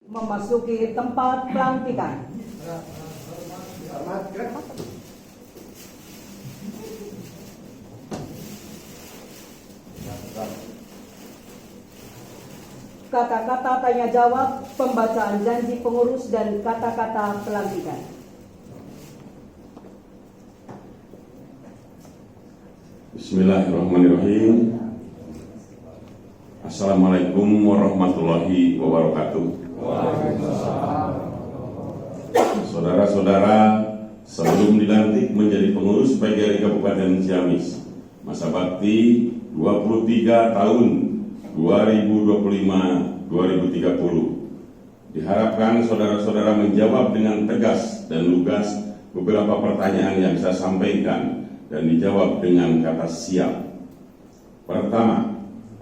memasuki tempat pelantikan. Kata-kata tanya jawab, pembacaan janji pengurus dan kata-kata pelantikan. Bismillahirrahmanirrahim. Assalamualaikum warahmatullahi wabarakatuh. Saudara-saudara, sebelum dilantik menjadi pengurus PGRI Kabupaten Ciamis, masa bakti 23 tahun 2025-2030, diharapkan saudara-saudara menjawab dengan tegas dan lugas beberapa pertanyaan yang saya sampaikan dan dijawab dengan kata siap. Pertama,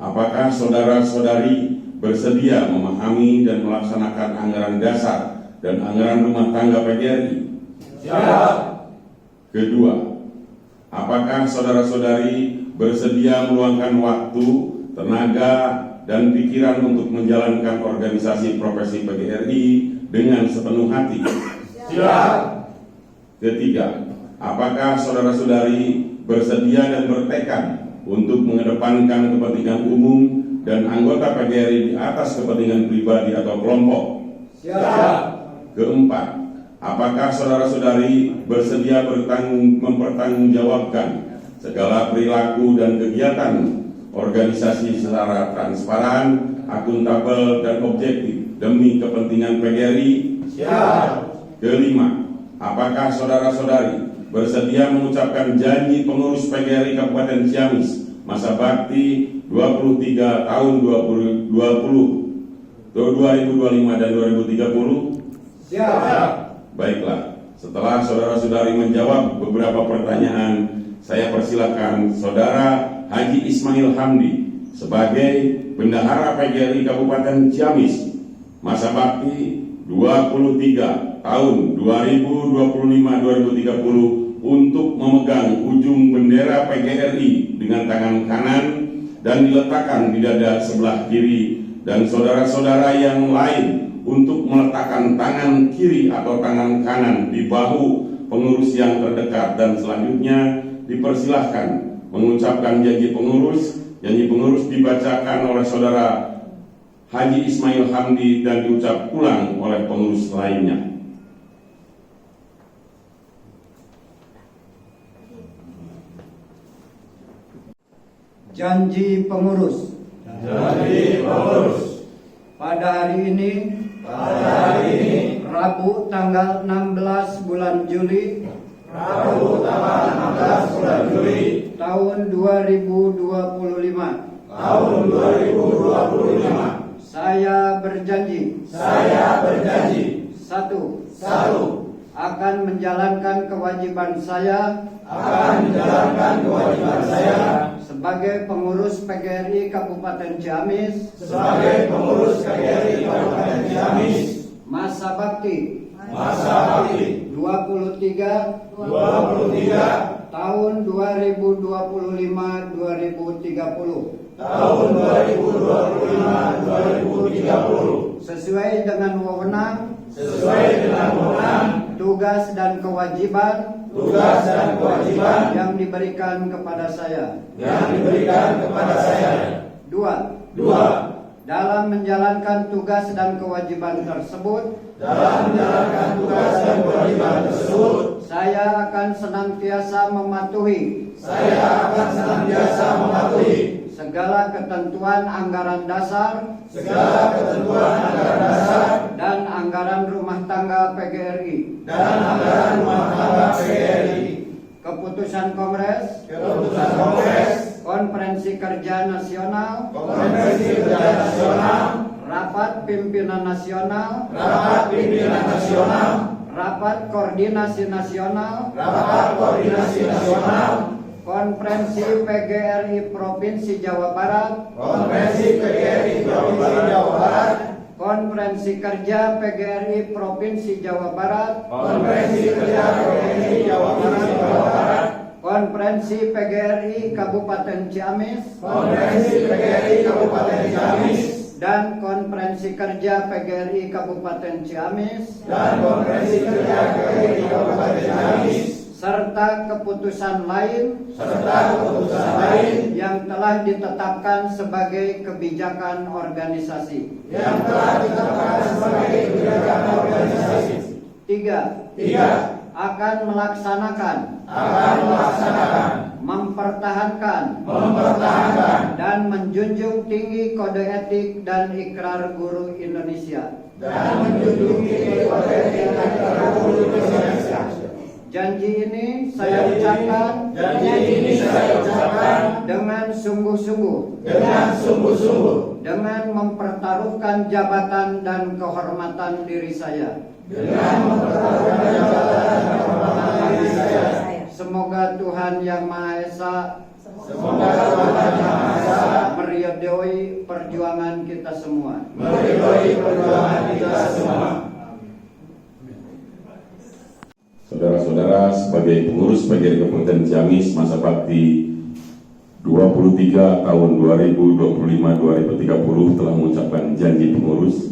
apakah saudara-saudari bersedia memahami dan melaksanakan anggaran dasar dan anggaran rumah tangga PGRI? Siap. Kedua, apakah saudara-saudari bersedia meluangkan waktu, tenaga, dan pikiran untuk menjalankan organisasi profesi PGRI dengan sepenuh hati? Siap. Ketiga, apakah saudara-saudari bersedia dan bertekad untuk mengedepankan kepentingan umum dan anggota PGRI di atas kepentingan pribadi atau kelompok? Siap. Keempat, apakah saudara-saudari bersedia mempertanggungjawabkan segala perilaku dan kegiatan organisasi secara transparan, akuntabel, dan objektif demi kepentingan PGRI? Siap. Kelima, apakah saudara-saudari bersedia mengucapkan janji pengurus PGRI Kabupaten Ciamis masa bakti 23 tahun 2025 dan 2030? Siap. Baiklah, setelah saudara-saudari menjawab beberapa pertanyaan, saya persilakan Saudara Haji Ismail Hamdi sebagai Bendahara PGRI Kabupaten Ciamis masa bakti 23 tahun 2025-2030 untuk memegang ujung bendera PGRI dengan tangan kanan dan diletakkan di dada sebelah kiri, dan saudara-saudara yang lain untuk meletakkan tangan kiri atau tangan kanan di bahu pengurus yang terdekat, dan selanjutnya dipersilahkan mengucapkan janji pengurus. Janji pengurus dibacakan oleh Saudara Haji Ismail Hamdi dan diucap ulang oleh pengurus lainnya. Janji pengurus. Janji pengurus. Pada hari ini, Rabu tanggal 16 bulan Juli, tahun 2025. Saya berjanji. Satu. Akan menjalankan kewajiban saya. Sebagai pengurus PGRI Kabupaten Ciamis. Masa bakti 23 tahun 2025-2030. Sesuai dengan wewenang, tugas dan kewajiban yang diberikan kepada saya. Dua. Dalam menjalankan tugas dan kewajiban tersebut, saya akan senantiasa mematuhi segala ketentuan anggaran dasar dan anggaran rumah tangga PGRI. Keputusan Kongres, Konferensi Kerja Nasional, Rapat Pimpinan Nasional, Rapat Koordinasi Nasional, Konferensi PGRI Provinsi Jawa Barat, Konferensi Kerja PGRI Provinsi Jawa Barat, Konferensi PGRI Kabupaten Ciamis, dan Konferensi Kerja PGRI Kabupaten Ciamis dan Konferensi Kerja PGRI Kabupaten Ciamis serta keputusan lain yang telah ditetapkan sebagai kebijakan organisasi. Tiga, akan melaksanakan, mempertahankan, dan menjunjung tinggi kode etik dan ikrar guru Indonesia. Janji ini saya ucapkan dengan sungguh-sungguh, dengan mempertaruhkan jabatan dan kehormatan diri saya. Semoga Tuhan Yang Maha Esa meridhoi perjuangan kita semua. Saudara-saudara, sebagai pengurus PGRI Kabupaten Ciamis masa bakti 23 tahun 2025-2030 telah mengucapkan janji pengurus.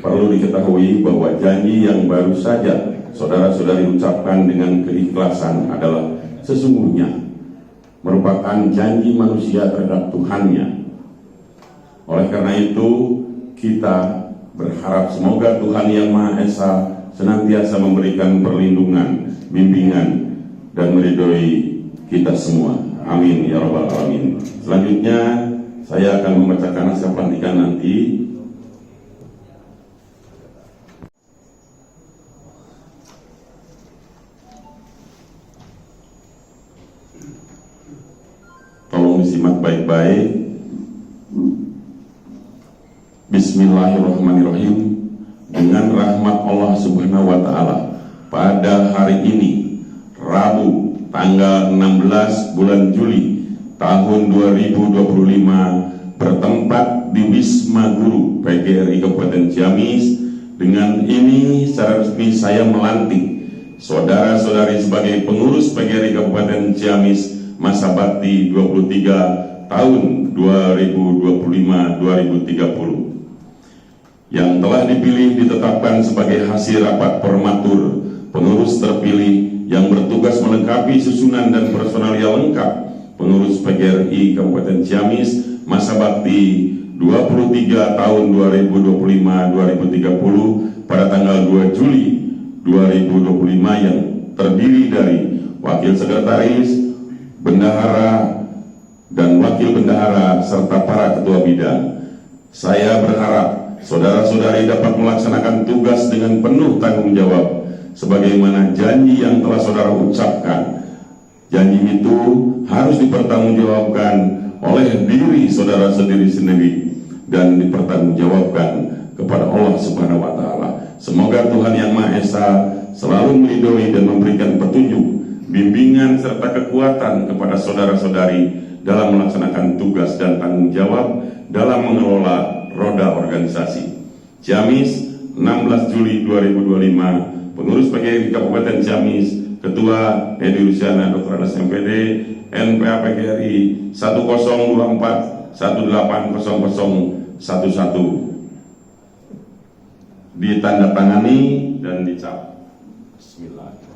Perlu diketahui bahwa janji yang baru saja saudara-saudari ucapkan dengan keikhlasan adalah sesungguhnya merupakan janji manusia terhadap Tuhannya. Oleh karena itu, kita berharap semoga Tuhan Yang Maha Esa senantiasa memberikan perlindungan, bimbingan, dan meridhoi kita semua. Amin ya rabbal alamin. Selanjutnya saya akan membacakan naskah pelantikan nanti. Tolong disimak baik-baik. Bismillahirrahmanirrahim. Dengan rahmat Allah Subhanahu wa Ta'ala, pada hari ini, Rabu, tanggal 16 bulan Juli tahun 2025, bertempat di Wisma Guru PGRI Kabupaten Ciamis. Dengan ini secara resmi saya melantik saudara-saudari sebagai pengurus PGRI Kabupaten Ciamis masa bakti 23 tahun 2025-2030 yang telah dipilih ditetapkan sebagai hasil rapat permatur pengurus terpilih yang bertugas melengkapi susunan dan personalia lengkap pengurus PGRI Kabupaten Ciamis masa bakti 23 tahun 2025-2030 pada tanggal 2 Juli 2025 yang terdiri dari wakil sekretaris, bendahara, dan wakil bendahara serta para ketua bidang. Saya berharap saudara-saudari dapat melaksanakan tugas dengan penuh tanggung jawab sebagaimana janji yang telah saudara ucapkan. Janji itu harus dipertanggungjawabkan oleh diri saudara sendiri dan dipertanggungjawabkan kepada Allah Subhanahu wa Ta'ala. Semoga Tuhan Yang Maha Esa selalu meridhoi dan memberikan petunjuk, bimbingan serta kekuatan kepada saudara-saudari dalam melaksanakan tugas dan tanggung jawab dalam mengelola roda organisasi. Ciamis, 16 Juli 2025, pengurus PGRI Kabupaten Ciamis, Ketua Edi Rusiana Dr. Anas MPD, NPA PGRI 1024 180011, ditandatangani dan dicap. Bismillah.